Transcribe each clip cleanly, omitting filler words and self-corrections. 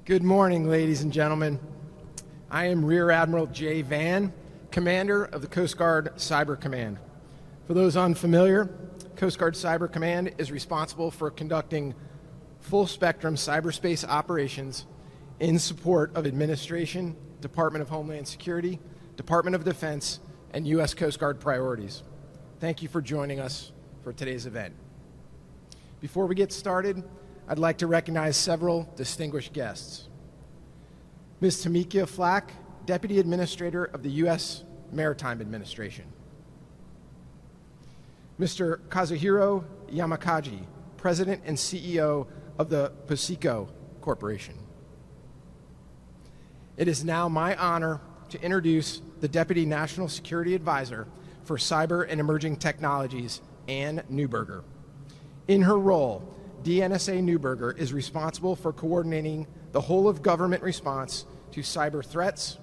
Good morning, ladies and gentlemen. I am Rear Admiral Jay Vann, Commander of the Coast Guard Cyber Command. For those unfamiliar, Coast Guard Cyber Command is responsible for conducting full-spectrum cyberspace operations in support of administration, Department of Homeland Security, Department of Defense, and U.S. Coast Guard priorities. Thank you for joining us for today's event. Before we get started, I'd like to recognize several distinguished guests. Ms. Tamikia Flack, Deputy Administrator of the U.S. Maritime Administration. Mr. Kazuhiro Yamakaji, President and CEO of the POSICO Corporation. It is now my honor to introduce the Deputy National Security Advisor for Cyber and Emerging Technologies, Ann Neuberger. In her role, DNSA Neuberger is responsible for coordinating the whole of government response to cyber threats,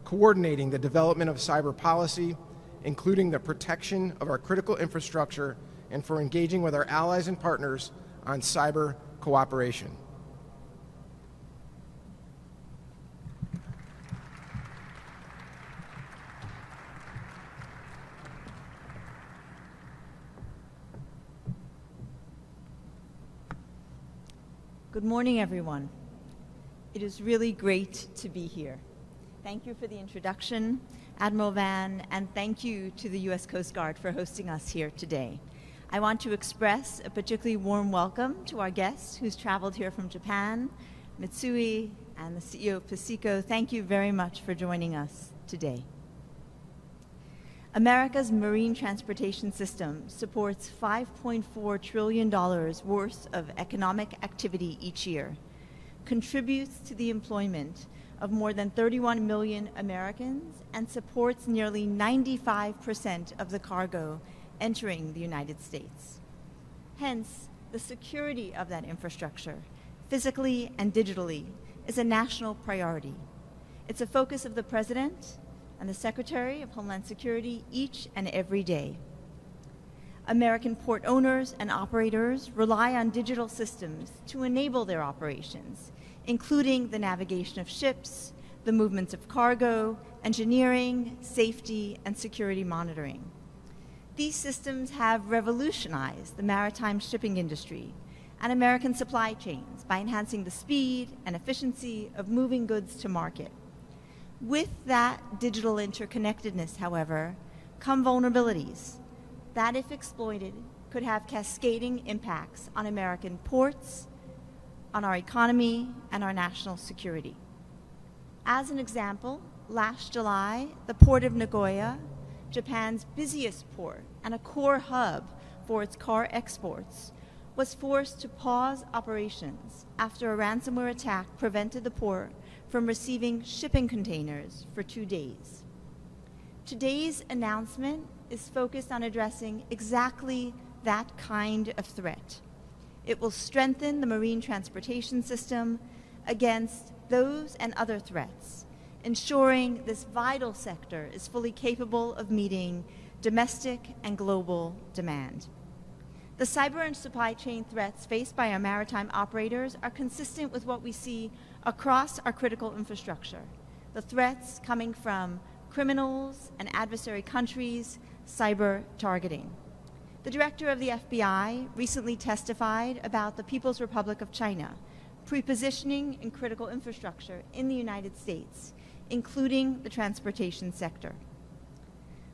coordinating the development of cyber policy, including the protection of our critical infrastructure, and for engaging with our allies and partners on cyber cooperation. Good morning, everyone. It is really great to be here. Thank you for the introduction, Admiral Vann, and thank you to the U.S. Coast Guard for hosting us here today. I want to express a particularly warm welcome to our guest who's traveled here from Japan, Mitsui, and the CEO of POSICO. Thank you very much for joining us today. America's marine transportation system supports $5.4 trillion worth of economic activity each year, contributes to the employment of more than 31 million Americans, and supports nearly 95% of the cargo entering the United States. Hence, the security of that infrastructure, physically and digitally, is a national priority. It's a focus of the President and the Secretary of Homeland Security each and every day. American port owners and operators rely on digital systems to enable their operations, including the navigation of ships, the movements of cargo, engineering, safety, and security monitoring. These systems have revolutionized the maritime shipping industry and American supply chains by enhancing the speed and efficiency of moving goods to market. With that digital interconnectedness, however, come vulnerabilities that, if exploited, could have cascading impacts on American ports, on our economy, and our national security. As an example, last July, the Port of Nagoya, Japan's busiest port and a core hub for its car exports, was forced to pause operations after a ransomware attack prevented the port from receiving shipping containers for 2 days. Today's announcement is focused on addressing exactly that kind of threat. It will strengthen the marine transportation system against those and other threats, ensuring this vital sector is fully capable of meeting domestic and global demand. The cyber and supply chain threats faced by our maritime operators are consistent with what we see across our critical infrastructure. The threats coming from criminals and adversary countries, cyber targeting. The director of the FBI recently testified about the People's Republic of China prepositioning in critical infrastructure in the United States, including the transportation sector.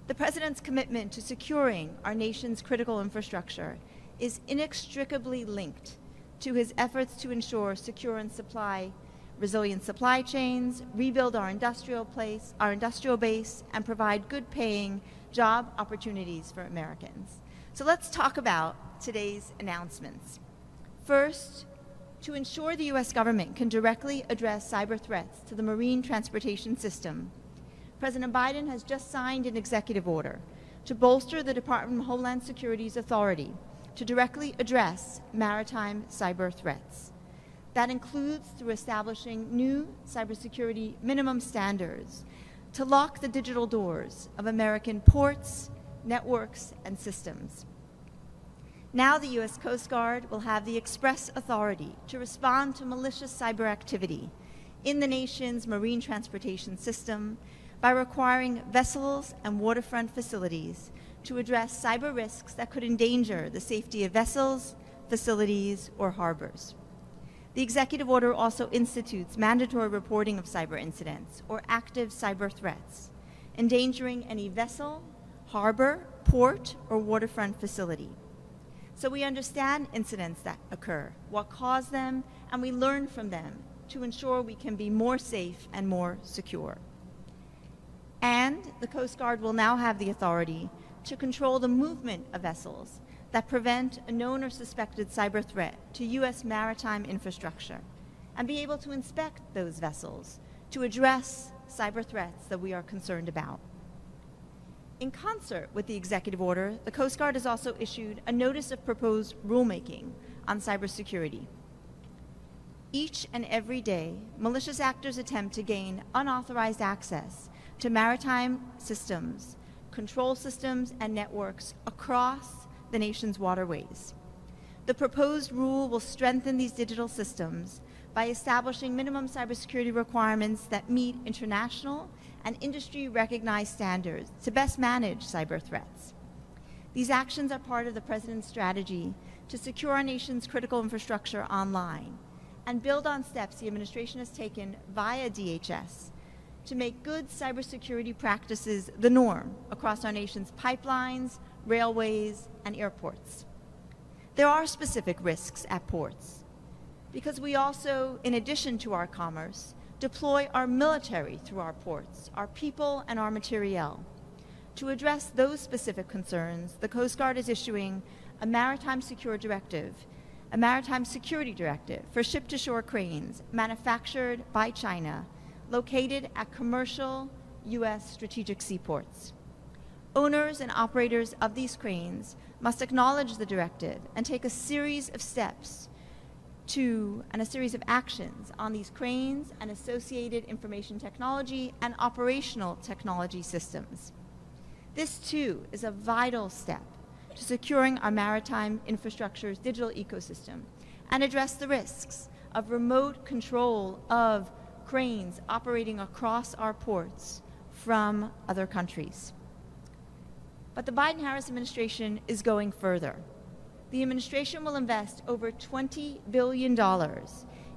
The President's commitment to securing our nation's critical infrastructure is inextricably linked to his efforts to ensure secure and resilient supply chains, rebuild our industrial base, and provide good-paying job opportunities for Americans. So let's talk about today's announcements. First, to ensure the U.S. government can directly address cyber threats to the marine transportation system, President Biden has just signed an executive order to bolster the Department of Homeland Security's authority to directly address maritime cyber threats. That includes through establishing new cybersecurity minimum standards to lock the digital doors of American ports, networks, and systems. Now the U.S. Coast Guard will have the express authority to respond to malicious cyber activity in the nation's marine transportation system by requiring vessels and waterfront facilities to address cyber risks that could endanger the safety of vessels, facilities, or harbors. The executive order also institutes mandatory reporting of cyber incidents or active cyber threats, endangering any vessel, harbor, port, or waterfront facility. So we understand incidents that occur, what caused them, and we learn from them to ensure we can be more safe and more secure. And the Coast Guard will now have the authority to control the movement of vessels that prevent a known or suspected cyber threat to U.S. maritime infrastructure and be able to inspect those vessels to address cyber threats that we are concerned about. In concert with the executive order, the Coast Guard has also issued a notice of proposed rulemaking on cybersecurity. Each and every day, malicious actors attempt to gain unauthorized access to maritime systems, control systems, and networks across the nation's waterways. The proposed rule will strengthen these digital systems by establishing minimum cybersecurity requirements that meet international and industry-recognized standards to best manage cyber threats. These actions are part of the President's strategy to secure our nation's critical infrastructure online and build on steps the administration has taken via DHS to make good cybersecurity practices the norm across our nation's pipelines, railways, and airports. There are specific risks at ports because we also, in addition to our commerce, deploy our military through our ports, our people, and our materiel. To address those specific concerns, the Coast Guard is issuing a maritime security directive for ship-to-shore cranes manufactured by China, located at commercial U.S. strategic seaports. Owners and operators of these cranes must acknowledge the directive and take a series of steps and a series of actions on these cranes and associated information technology and operational technology systems. This, too, is a vital step to securing our maritime infrastructure's digital ecosystem and address the risks of remote control of cranes operating across our ports from other countries. But the Biden-Harris administration is going further. The administration will invest over $20 billion,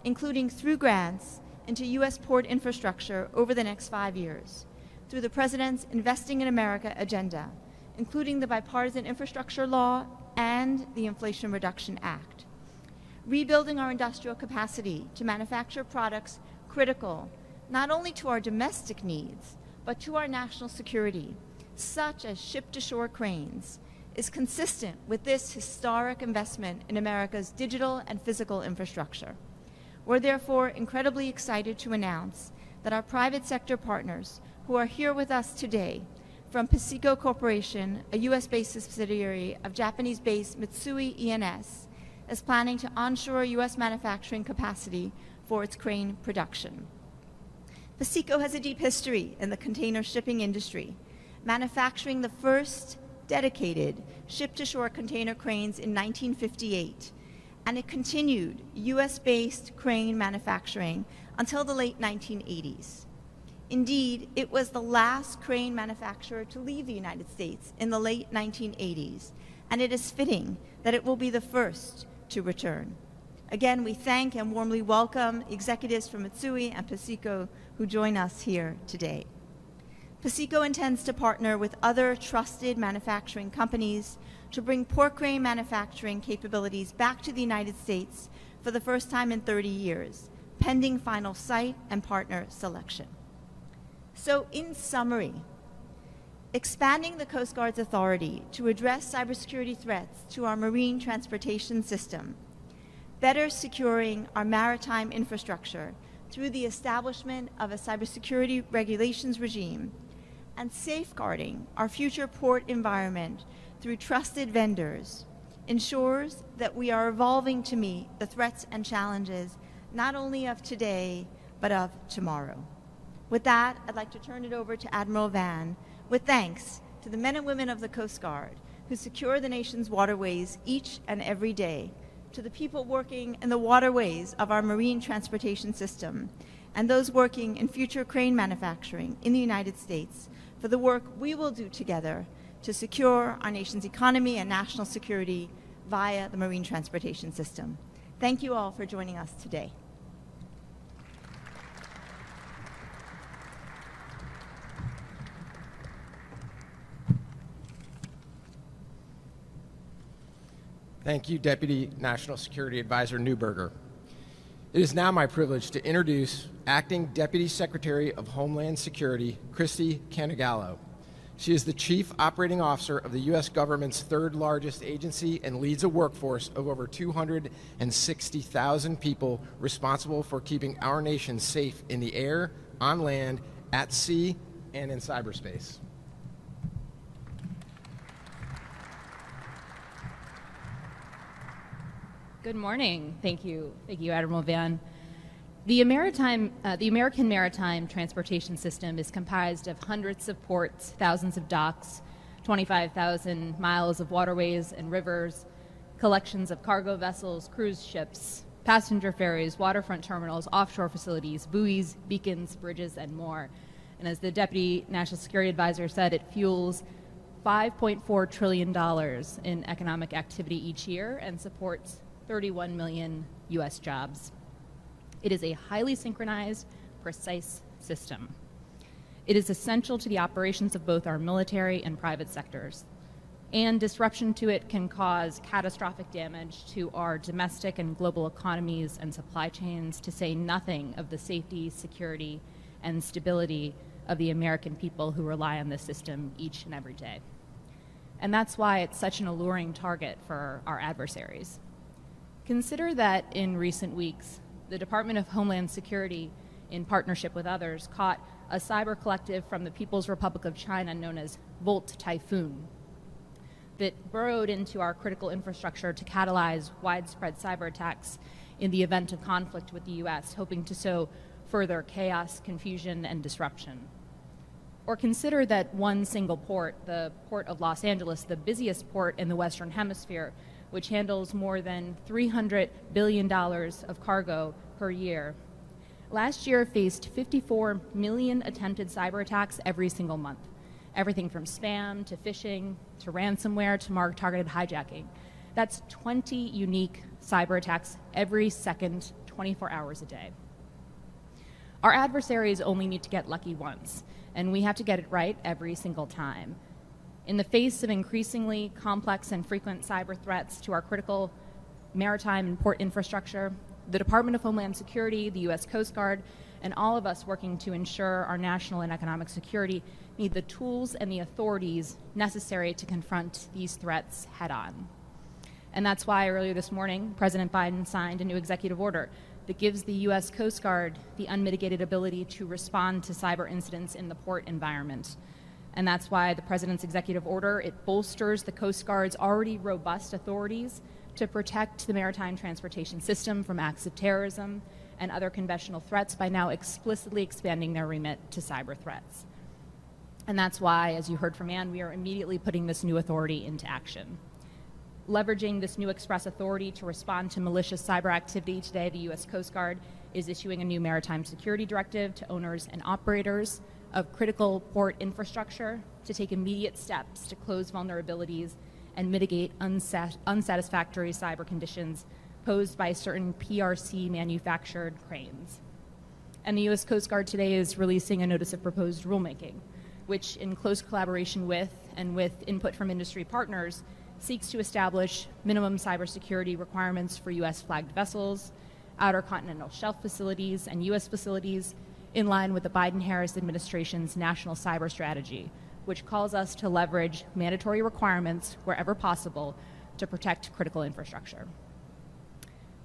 including through grants, into U.S. port infrastructure over the next 5 years, through the President's Investing in America agenda, including the Bipartisan Infrastructure Law and the Inflation Reduction Act. Rebuilding our industrial capacity to manufacture products critical not only to our domestic needs, but to our national security, such as ship-to-shore cranes, is consistent with this historic investment in America's digital and physical infrastructure. We're therefore incredibly excited to announce that our private sector partners who are here with us today from PESICO Corporation, a U.S.-based subsidiary of Japanese-based Mitsui E&S, is planning to onshore U.S. manufacturing capacity for its crane production. PESICO has a deep history in the container shipping industry, manufacturing the first dedicated ship-to-shore container cranes in 1958, and it continued U.S.-based crane manufacturing until the late 1980s. Indeed, it was the last crane manufacturer to leave the United States in the late 1980s, and it is fitting that it will be the first to return. Again, we thank and warmly welcome executives from Mitsui and PESICO who join us here today. PESICO intends to partner with other trusted manufacturing companies to bring port crane manufacturing capabilities back to the United States for the first time in 30 years, pending final site and partner selection. So, in summary, expanding the Coast Guard's authority to address cybersecurity threats to our marine transportation system, better securing our maritime infrastructure through the establishment of a cybersecurity regulations regime, and safeguarding our future port environment through trusted vendors ensures that we are evolving to meet the threats and challenges not only of today, but of tomorrow. With that, I'd like to turn it over to Admiral Van, with thanks to the men and women of the Coast Guard who secure the nation's waterways each and every day, to the people working in the waterways of our marine transportation system, and those working in future crane manufacturing in the United States for the work we will do together to secure our nation's economy and national security via the marine transportation system. Thank you all for joining us today. Thank you, Deputy National Security Advisor Neuberger. It is now my privilege to introduce Acting Deputy Secretary of Homeland Security, Christy Canigallo. She is the Chief Operating Officer of the U.S. government's third largest agency and leads a workforce of over 260,000 people responsible for keeping our nation safe in the air, on land, at sea, and in cyberspace. Good morning. Thank you, Admiral Van. The American maritime transportation system is comprised of hundreds of ports, thousands of docks, 25,000 miles of waterways and rivers, collections of cargo vessels, cruise ships, passenger ferries, waterfront terminals, offshore facilities, buoys, beacons, bridges, and more. And as the Deputy National Security Advisor said, it fuels $5.4 trillion in economic activity each year and supports 31 million U.S. jobs. It is a highly synchronized, precise system. It is essential to the operations of both our military and private sectors. And disruption to it can cause catastrophic damage to our domestic and global economies and supply chains, to say nothing of the safety, security, and stability of the American people who rely on this system each and every day. And that's why it's such an alluring target for our adversaries. Consider that in recent weeks, the Department of Homeland Security, in partnership with others, caught a cyber collective from the People's Republic of China known as Volt Typhoon that burrowed into our critical infrastructure to catalyze widespread cyber attacks in the event of conflict with the U.S., hoping to sow further chaos, confusion, and disruption. Or consider that one single port, the Port of Los Angeles, the busiest port in the Western Hemisphere, which handles more than $300 billion of cargo per year, last year faced 54 million attempted cyber attacks every single month. Everything from spam to phishing to ransomware to targeted hijacking. That's 20 unique cyber attacks every second, 24 hours a day. Our adversaries only need to get lucky once, and we have to get it right every single time. In the face of increasingly complex and frequent cyber threats to our critical maritime and port infrastructure, the Department of Homeland Security, the U.S. Coast Guard, and all of us working to ensure our national and economic security need the tools and the authorities necessary to confront these threats head-on. And that's why earlier this morning, President Biden signed a new executive order that gives the U.S. Coast Guard the unmitigated ability to respond to cyber incidents in the port environment. And that's why the President's executive order, it bolsters the Coast Guard's already robust authorities to protect the maritime transportation system from acts of terrorism and other conventional threats by now explicitly expanding their remit to cyber threats. And that's why, as you heard from Ann, we are immediately putting this new authority into action. Leveraging this new express authority to respond to malicious cyber activity, today the U.S. Coast Guard is issuing a new maritime security directive to owners and operators of critical port infrastructure to take immediate steps to close vulnerabilities and mitigate unsatisfactory cyber conditions posed by certain PRC-manufactured cranes. And the U.S. Coast Guard today is releasing a notice of proposed rulemaking, which, in close collaboration with and with input from industry partners, seeks to establish minimum cybersecurity requirements for U.S.-flagged vessels, outer continental shelf facilities, and U.S. facilities in line with the Biden-Harris administration's national cyber strategy, which calls us to leverage mandatory requirements wherever possible to protect critical infrastructure.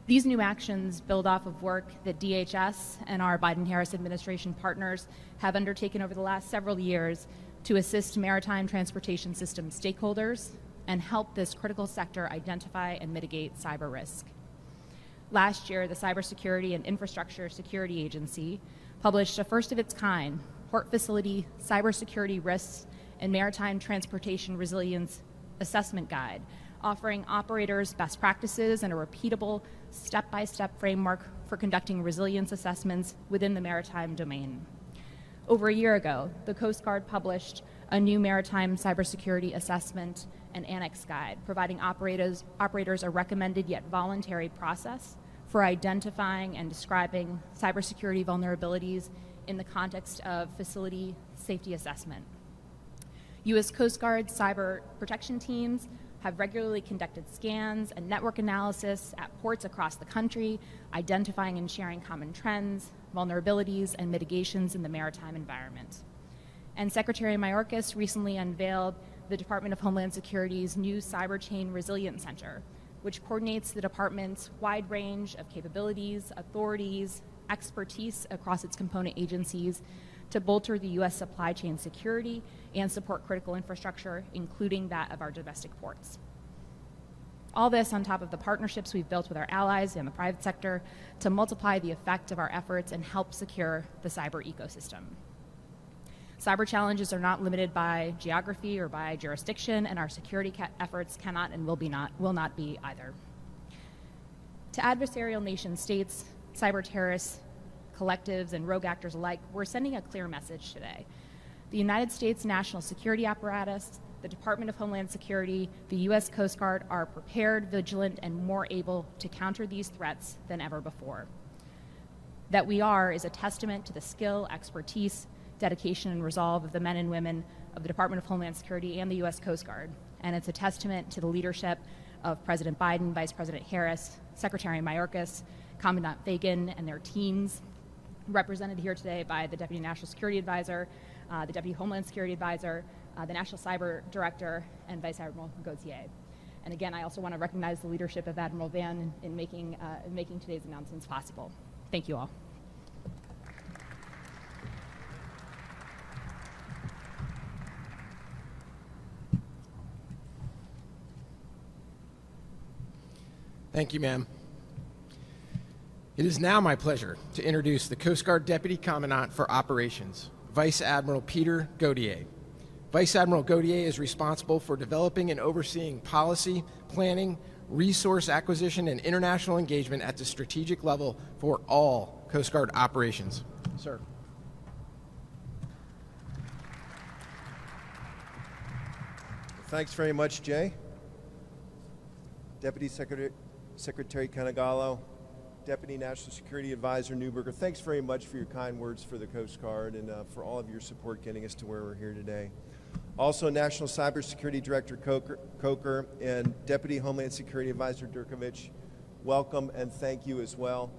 These new actions build off of work that DHS and our Biden-Harris administration partners have undertaken over the last several years to assist maritime transportation system stakeholders and help this critical sector identify and mitigate cyber risk. Last year, the Cybersecurity and Infrastructure Security Agency published a first-of-its-kind port facility cybersecurity risks and maritime transportation resilience assessment guide offering operators best practices and a repeatable step-by-step framework for conducting resilience assessments within the maritime domain. Over a year ago, the Coast Guard published a new maritime cybersecurity assessment and annex guide, providing operators a recommended yet voluntary process for identifying and describing cybersecurity vulnerabilities in the context of facility safety assessment. U.S. Coast Guard cyber protection teams have regularly conducted scans and network analysis at ports across the country, identifying and sharing common trends, vulnerabilities, and mitigations in the maritime environment. And Secretary Mayorkas recently unveiled the Department of Homeland Security's new Cyber Chain Resilience Center, which coordinates the department's wide range of capabilities, authorities, expertise across its component agencies to bolster the U.S. supply chain security and support critical infrastructure, including that of our domestic ports. All this on top of the partnerships we've built with our allies in the private sector to multiply the effect of our efforts and help secure the cyber ecosystem. Cyber challenges are not limited by geography or by jurisdiction, and our security efforts cannot and will not be either. To adversarial nation states, cyber terrorists, collectives, and rogue actors alike, we're sending a clear message today. The United States national security apparatus, the Department of Homeland Security, the U.S. Coast Guard are prepared, vigilant, and more able to counter these threats than ever before. That we are is a testament to the skill, expertise, dedication, and resolve of the men and women of the Department of Homeland Security and the U.S. Coast Guard. And it's a testament to the leadership of President Biden, Vice President Harris, Secretary Mayorkas, Commandant Fagan, and their teams, represented here today by the Deputy National Security Advisor, the Deputy Homeland Security Advisor, the National Cyber Director, and Vice Admiral Gauthier. And again, I also want to recognize the leadership of Admiral Van in making today's announcements possible. Thank you all. Thank you, ma'am. It is now my pleasure to introduce the Coast Guard Deputy Commandant for Operations, Vice Admiral Peter Gauthier. Vice Admiral Gauthier is responsible for developing and overseeing policy, planning, resource acquisition, and international engagement at the strategic level for all Coast Guard operations. Sir. Thanks very much, Jay. Deputy Secretary Canagallo, Deputy National Security Advisor Newberger, thanks very much for your kind words for the Coast Guard and for all of your support getting us to where we're here today. Also, National Cybersecurity Director Coker and Deputy Homeland Security Advisor Durkovich, welcome and thank you as well.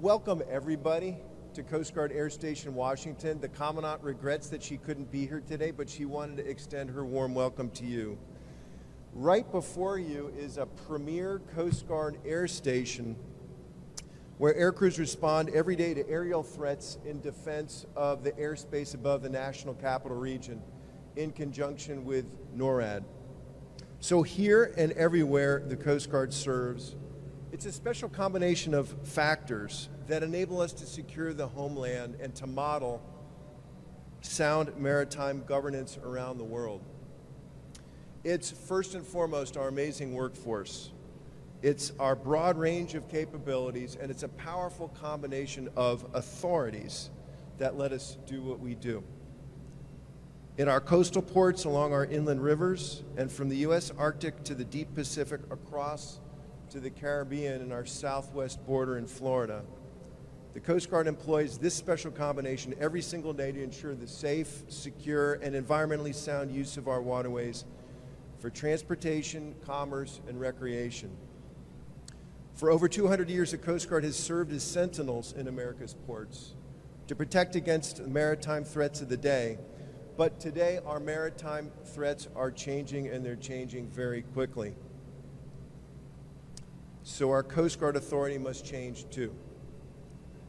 Welcome everybody to Coast Guard Air Station Washington. The Commandant regrets that she couldn't be here today, but she wanted to extend her warm welcome to you. Right before you is a premier Coast Guard air station where air crews respond every day to aerial threats in defense of the airspace above the National Capital Region in conjunction with NORAD. So here and everywhere the Coast Guard serves, it's a special combination of factors that enable us to secure the homeland and to model sound maritime governance around the world. It's first and foremost our amazing workforce. It's our broad range of capabilities, and it's a powerful combination of authorities that let us do what we do. In our coastal ports along our inland rivers, and from the U.S. Arctic to the deep Pacific across to the Caribbean and our southwest border in Florida, the Coast Guard employs this special combination every single day to ensure the safe, secure, and environmentally sound use of our waterways for transportation, commerce, and recreation. For over 200 years, the Coast Guard has served as sentinels in America's ports to protect against the maritime threats of the day. But today, our maritime threats are changing, and they're changing very quickly. So our Coast Guard authority must change too.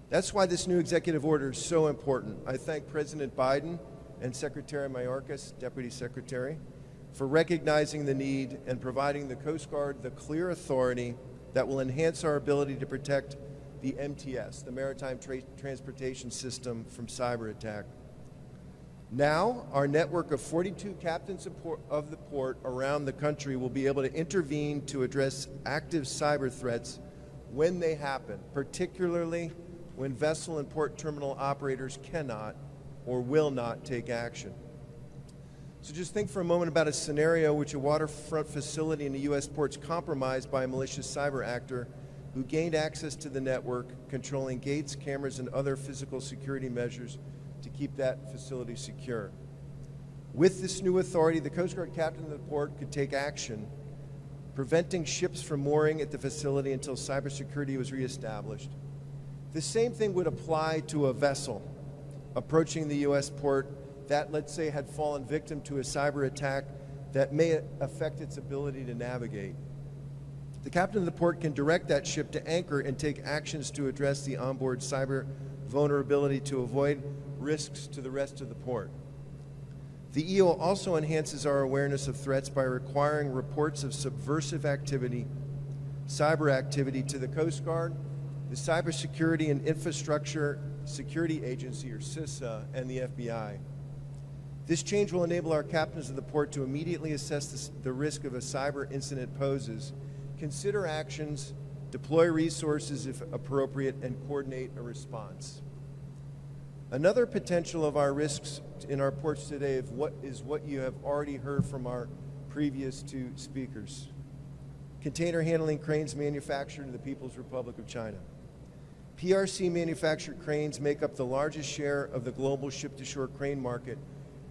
That's why this new executive order is so important. I thank President Biden and Secretary Mayorkas, Deputy Secretary, for recognizing the need and providing the Coast Guard the clear authority that will enhance our ability to protect the MTS, the Maritime Transportation System, from cyber attack. Now, our network of 42 captains of the port around the country will be able to intervene to address active cyber threats when they happen, particularly when vessel and port terminal operators cannot or will not take action. So just think for a moment about a scenario in which a waterfront facility in a U.S. port is compromised by a malicious cyber actor who gained access to the network, controlling gates, cameras, and other physical security measures to keep that facility secure. With this new authority, the Coast Guard captain of the port could take action, preventing ships from mooring at the facility until cybersecurity was reestablished. The same thing would apply to a vessel approaching the U.S. port that, let's say, had fallen victim to a cyber attack that may affect its ability to navigate. The captain of the port can direct that ship to anchor and take actions to address the onboard cyber vulnerability to avoid risks to the rest of the port. The EO also enhances our awareness of threats by requiring reports of subversive activity, cyber activity, to the Coast Guard, the Cybersecurity and Infrastructure Security Agency, or CISA, and the FBI. This change will enable our captains of the port to immediately assess the risk of a cyber incident poses, consider actions, deploy resources if appropriate, and coordinate a response. Another potential of our risks in our ports today is what you have already heard from our previous two speakers. Container handling cranes manufactured in the People's Republic of China. PRC manufactured cranes make up the largest share of the global ship-to-shore crane market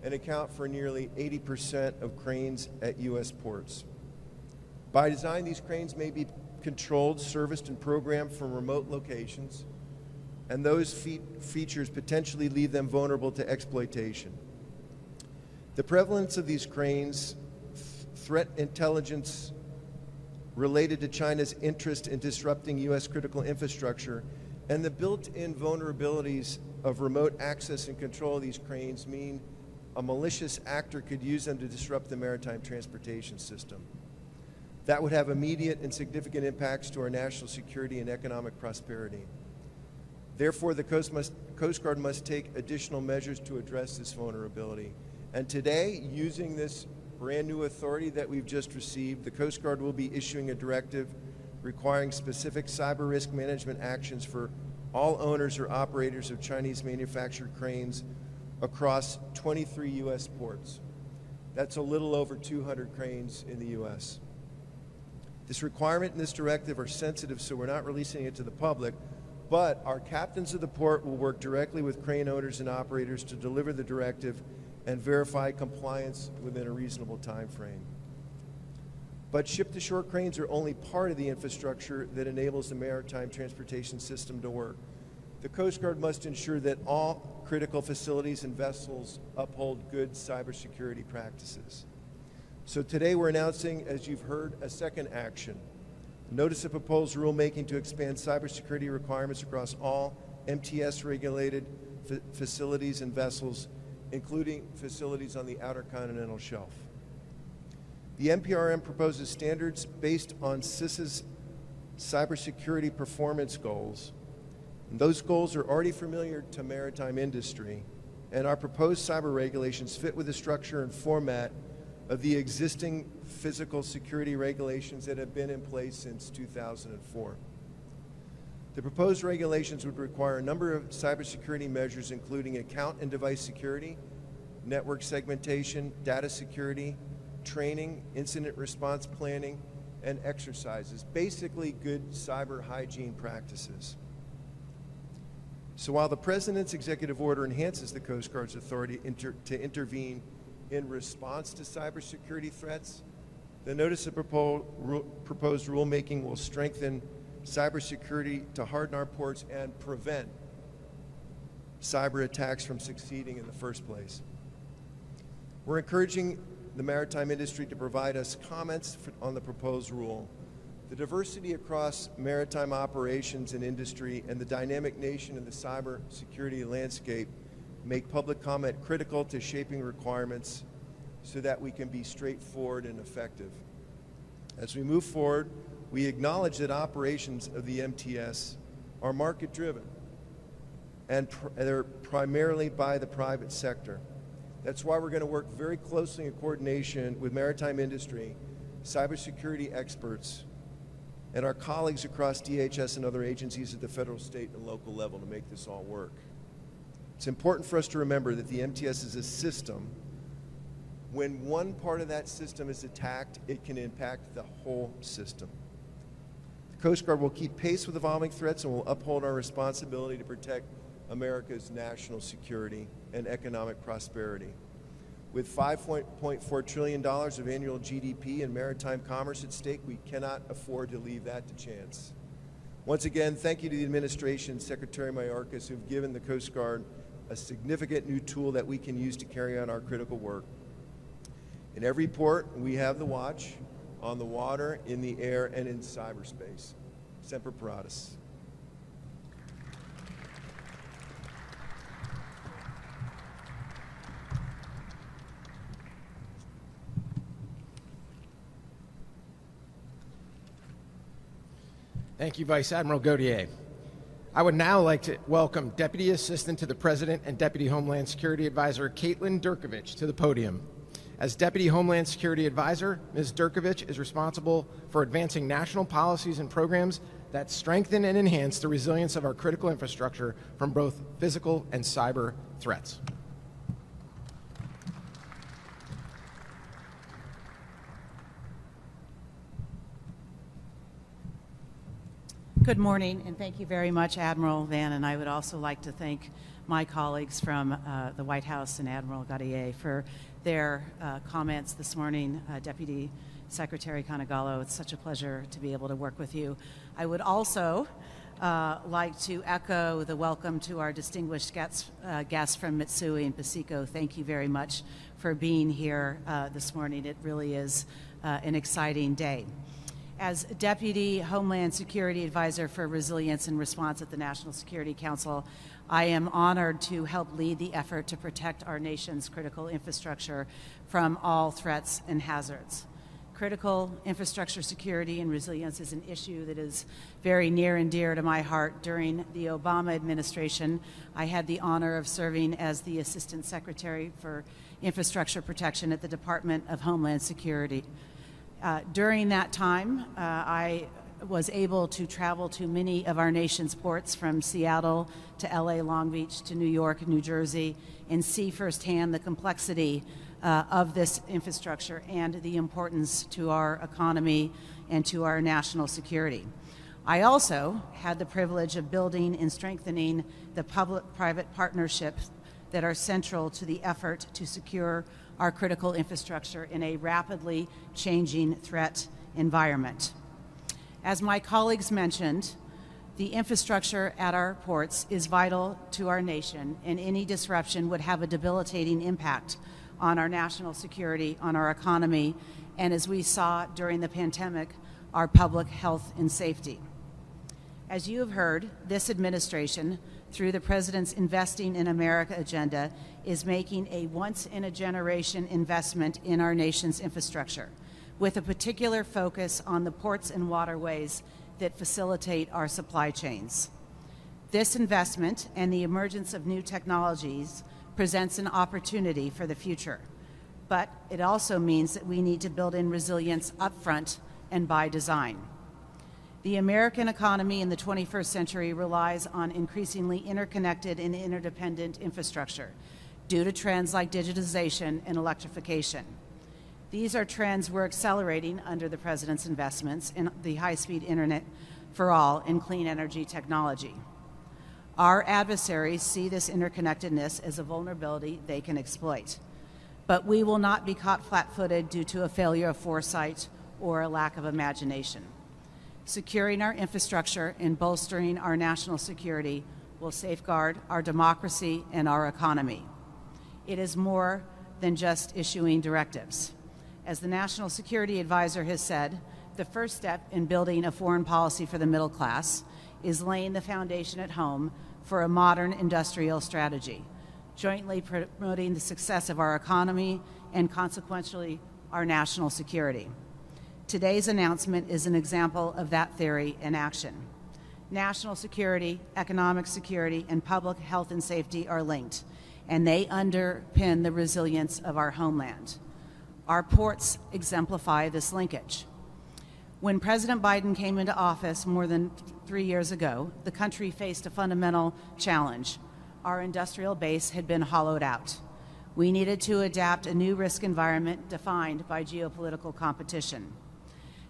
and account for nearly 80% of cranes at U.S. ports. By design, these cranes may be controlled, serviced, and programmed from remote locations, and those features potentially leave them vulnerable to exploitation. The prevalence of these cranes, threat intelligence related to China's interest in disrupting U.S. critical infrastructure, and the built-in vulnerabilities of remote access and control of these cranes mean a malicious actor could use them to disrupt the maritime transportation system. That would have immediate and significant impacts to our national security and economic prosperity. Therefore, the Coast Guard must take additional measures to address this vulnerability. And today, using this brand new authority that we've just received, the Coast Guard will be issuing a directive requiring specific cyber risk management actions for all owners or operators of Chinese manufactured cranes across 23 U.S. ports. That's a little over 200 cranes in the U.S. This requirement and this directive are sensitive, so we're not releasing it to the public, but our captains of the port will work directly with crane owners and operators to deliver the directive and verify compliance within a reasonable time frame. But ship-to-shore cranes are only part of the infrastructure that enables the maritime transportation system to work. The Coast Guard must ensure that all critical facilities and vessels uphold good cybersecurity practices. So today we're announcing, as you've heard, a second action. Notice of proposed rulemaking to expand cybersecurity requirements across all MTS-regulated facilities and vessels, including facilities on the Outer Continental Shelf. The NPRM proposes standards based on CISA's cybersecurity performance goals. And those goals are already familiar to maritime industry, and our proposed cyber regulations fit with the structure and format of the existing physical security regulations that have been in place since 2004. The proposed regulations would require a number of cybersecurity measures, including account and device security, network segmentation, data security, training, incident response planning, and exercises, basically good cyber hygiene practices. So while the President's executive order enhances the Coast Guard's authority to intervene in response to cybersecurity threats, the notice of proposed rulemaking will strengthen cybersecurity to harden our ports and prevent cyber attacks from succeeding in the first place. We're encouraging the maritime industry to provide us comments on the proposed rule. The diversity across maritime operations and industry and the dynamic nature of the cybersecurity landscape make public comment critical to shaping requirements so that we can be straightforward and effective. As we move forward, we acknowledge that operations of the MTS are market-driven and they're primarily by the private sector. That's why we're going to work very closely in coordination with maritime industry, cybersecurity experts, and our colleagues across DHS and other agencies at the federal, state, and local level to make this all work. It's important for us to remember that the MTS is a system. When one part of that system is attacked, it can impact the whole system. The Coast Guard will keep pace with evolving threats and will uphold our responsibility to protect America's national security and economic prosperity. With $5.4 trillion of annual GDP and maritime commerce at stake, we cannot afford to leave that to chance. Once again, thank you to the administration, Secretary Mayorkas, who've given the Coast Guard a significant new tool that we can use to carry on our critical work. In every port, we have the watch on the water, in the air, and in cyberspace. Semper Paratus. Thank you, Vice Admiral Gautier. I would now like to welcome Deputy Assistant to the President and Deputy Homeland Security Advisor Caitlin Durkovich to the podium. As Deputy Homeland Security Advisor, Ms. Durkovich is responsible for advancing national policies and programs that strengthen and enhance the resilience of our critical infrastructure from both physical and cyber threats. Good morning, and thank you very much, Admiral Van, and I would also like to thank my colleagues from the White House and Admiral Gautier for their comments this morning. Deputy Secretary Canagallo, it's such a pleasure to be able to work with you. I would also like to echo the welcome to our distinguished guests from Mitsui and Pacifico. Thank you very much for being here this morning. It really is an exciting day. As Deputy Homeland Security Advisor for Resilience and Response at the National Security Council, I am honored to help lead the effort to protect our nation's critical infrastructure from all threats and hazards. Critical infrastructure security and resilience is an issue that is very near and dear to my heart. During the Obama administration, I had the honor of serving as the Assistant Secretary for Infrastructure Protection at the Department of Homeland Security. During that time, I was able to travel to many of our nation's ports, from Seattle to LA, Long Beach to New York, New Jersey, and see firsthand the complexity of this infrastructure and the importance to our economy and to our national security. I also had the privilege of building and strengthening the public-private partnerships that are central to the effort to secure our critical infrastructure in a rapidly changing threat environment. As my colleagues mentioned, the infrastructure at our ports is vital to our nation, and any disruption would have a debilitating impact on our national security, on our economy, and as we saw during the pandemic, our public health and safety. As you have heard, this administration, through the President's Investing in America agenda, is making a once-in-a-generation investment in our nation's infrastructure, with a particular focus on the ports and waterways that facilitate our supply chains. This investment and the emergence of new technologies presents an opportunity for the future, but it also means that we need to build in resilience upfront and by design. The American economy in the 21st century relies on increasingly interconnected and interdependent infrastructure due to trends like digitization and electrification. These are trends we're accelerating under the President's investments in the high-speed internet for all and clean energy technology. Our adversaries see this interconnectedness as a vulnerability they can exploit, but we will not be caught flat-footed due to a failure of foresight or a lack of imagination. Securing our infrastructure and bolstering our national security will safeguard our democracy and our economy. It is more than just issuing directives. As the National Security Advisor has said, the first step in building a foreign policy for the middle class is laying the foundation at home for a modern industrial strategy, jointly promoting the success of our economy and consequentially our national security. Today's announcement is an example of that theory in action. National security, economic security, and public health and safety are linked, and they underpin the resilience of our homeland. Our ports exemplify this linkage. When President Biden came into office more than 3 years ago, the country faced a fundamental challenge. Our industrial base had been hollowed out. We needed to adapt a new risk environment defined by geopolitical competition.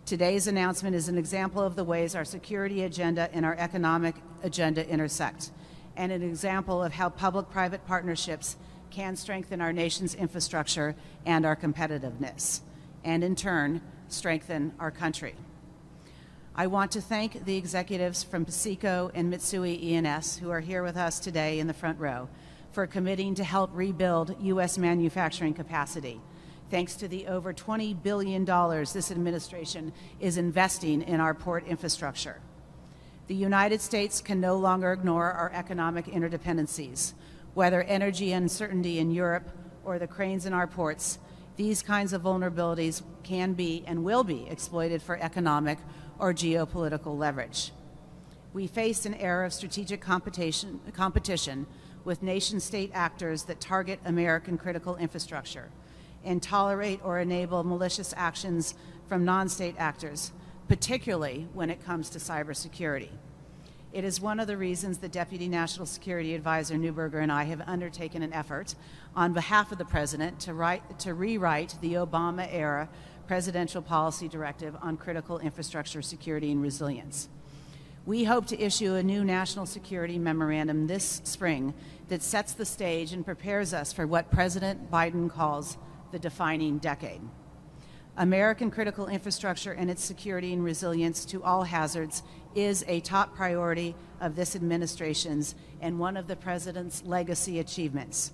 Today's announcement is an example of the ways our security agenda and our economic agenda intersect, and an example of how public-private partnerships can strengthen our nation's infrastructure and our competitiveness, and in turn, strengthen our country. I want to thank the executives from PASECO and Mitsui E&S who are here with us today in the front row for committing to help rebuild U.S. manufacturing capacity, thanks to the over $20 billion this administration is investing in our port infrastructure. The United States can no longer ignore our economic interdependencies. Whether energy uncertainty in Europe or the cranes in our ports, these kinds of vulnerabilities can be and will be exploited for economic or geopolitical leverage. We face an era of strategic competition with nation-state actors that target American critical infrastructure and tolerate or enable malicious actions from non-state actors, particularly when it comes to cybersecurity. It is one of the reasons that Deputy National Security Advisor Neuberger and I have undertaken an effort on behalf of the President to rewrite the Obama-era Presidential Policy Directive on Critical Infrastructure Security and Resilience. We hope to issue a new national security memorandum this spring that sets the stage and prepares us for what President Biden calls the defining decade. American critical infrastructure and its security and resilience to all hazards is a top priority of this administration's and one of the President's legacy achievements.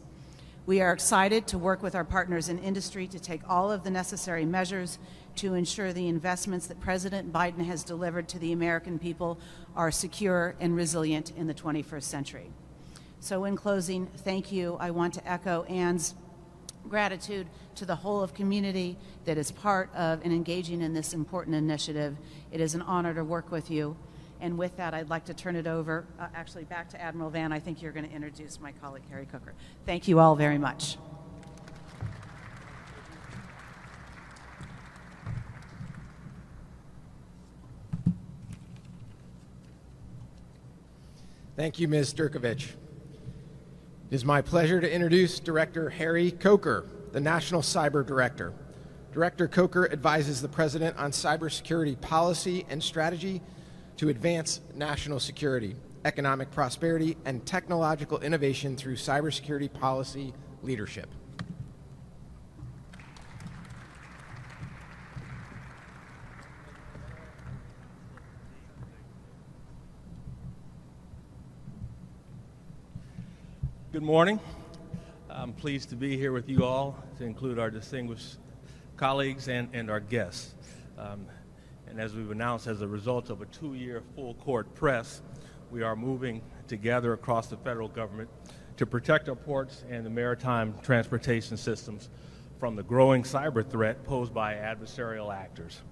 We are excited to work with our partners in industry to take all of the necessary measures to ensure the investments that President Biden has delivered to the American people are secure and resilient in the 21st century. So in closing, thank you. I want to echo Anne's gratitude to the whole of community that is part of and engaging in this important initiative. It is an honor to work with you. And with that, I'd like to turn it over, actually back to Admiral Van. I think you're going to introduce my colleague, Harry Cooker. Thank you all very much. Thank you, Ms. Sturkovich. It is my pleasure to introduce Director Harry Coker, the National Cyber Director. Director Coker advises the President on cybersecurity policy and strategy to advance national security, economic prosperity, and technological innovation through cybersecurity policy leadership. Good morning. I'm pleased to be here with you all, to include our distinguished colleagues and our guests. And as we've announced, as a result of a 2-year full court press, we are moving together across the federal government to protect our ports and the maritime transportation systems from the growing cyber threat posed by adversarial actors.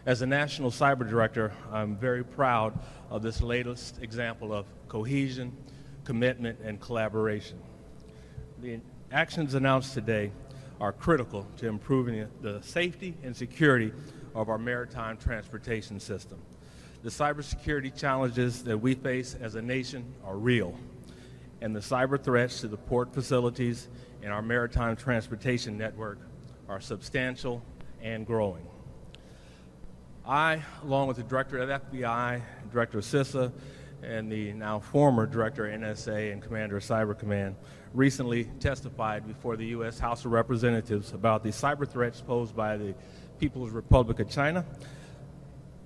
As a National Cyber Director, I'm very proud of this latest example of cohesion, commitment, and collaboration. The actions announced today are critical to improving the safety and security of our maritime transportation system. The cybersecurity challenges that we face as a nation are real, and the cyber threats to the port facilities and our maritime transportation network are substantial and growing. I, along with the Director of FBI, Director of CISA, and the now former Director of NSA and Commander of Cyber Command, recently testified before the U.S. House of Representatives about the cyber threats posed by the People's Republic of China.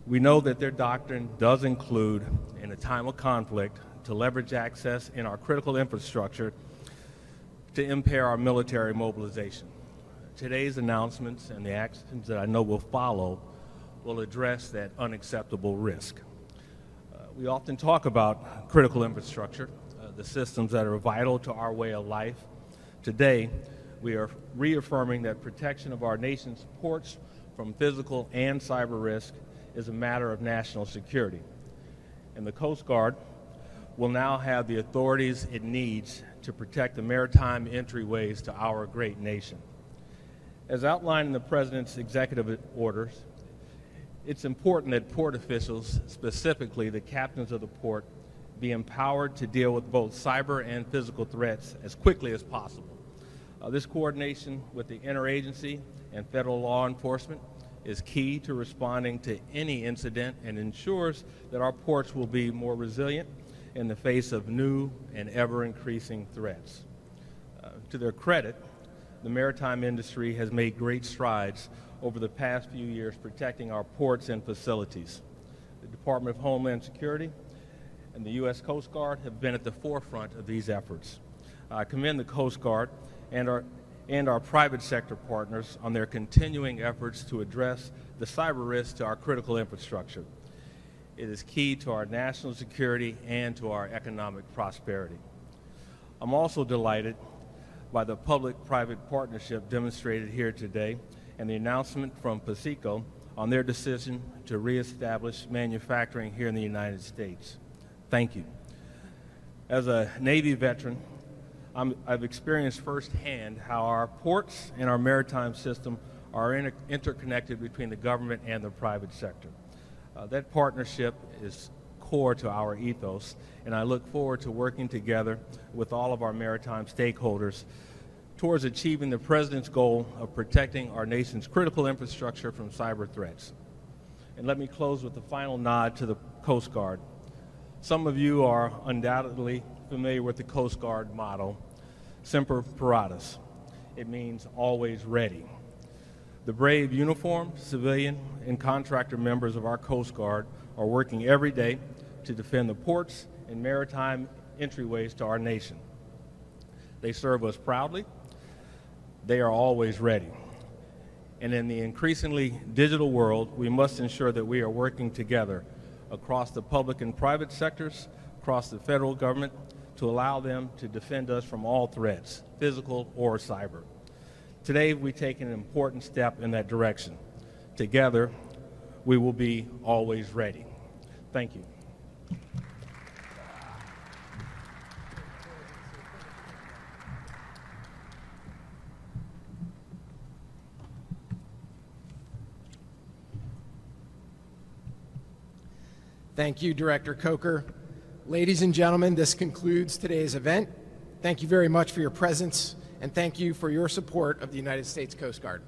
We know that their doctrine does include, in a time of conflict, to leverage access in our critical infrastructure to impair our military mobilization. Today's announcements and the actions that I know will follow will address that unacceptable risk. We often talk about critical infrastructure, the systems that are vital to our way of life. Today, we are reaffirming that protection of our nation's ports from physical and cyber risk is a matter of national security. And the Coast Guard will now have the authorities it needs to protect the maritime entryways to our great nation. As outlined in the President's executive orders, it's important that port officials, specifically the captains of the port, be empowered to deal with both cyber and physical threats as quickly as possible. This coordination with the interagency and federal law enforcement is key to responding to any incident and ensures that our ports will be more resilient in the face of new and ever-increasing threats. To their credit, the maritime industry has made great strides over the past few years protecting our ports and facilities. The Department of Homeland Security and the U.S. Coast Guard have been at the forefront of these efforts. I commend the Coast Guard and our private sector partners on their continuing efforts to address the cyber risks to our critical infrastructure. It is key to our national security and to our economic prosperity. I'm also delighted by the public-private partnership demonstrated here today and the announcement from PACICO on their decision to reestablish manufacturing here in the United States. Thank you. As a Navy veteran, I've experienced firsthand how our ports and our maritime system are interconnected between the government and the private sector. That partnership is core to our ethos, and I look forward to working together with all of our maritime stakeholders towards achieving the President's goal of protecting our nation's critical infrastructure from cyber threats. And let me close with a final nod to the Coast Guard. Some of you are undoubtedly familiar with the Coast Guard motto, Semper Paratus. It means always ready. The brave uniformed, civilian, and contractor members of our Coast Guard are working every day to defend the ports and maritime entryways to our nation. They serve us proudly. They are always ready. And in the increasingly digital world, we must ensure that we are working together across the public and private sectors, across the federal government, to allow them to defend us from all threats, physical or cyber. Today, we've taken an important step in that direction. Together, we will be always ready. Thank you. Thank you, Director Coker. Ladies and gentlemen, this concludes today's event. Thank you very much for your presence, and thank you for your support of the United States Coast Guard.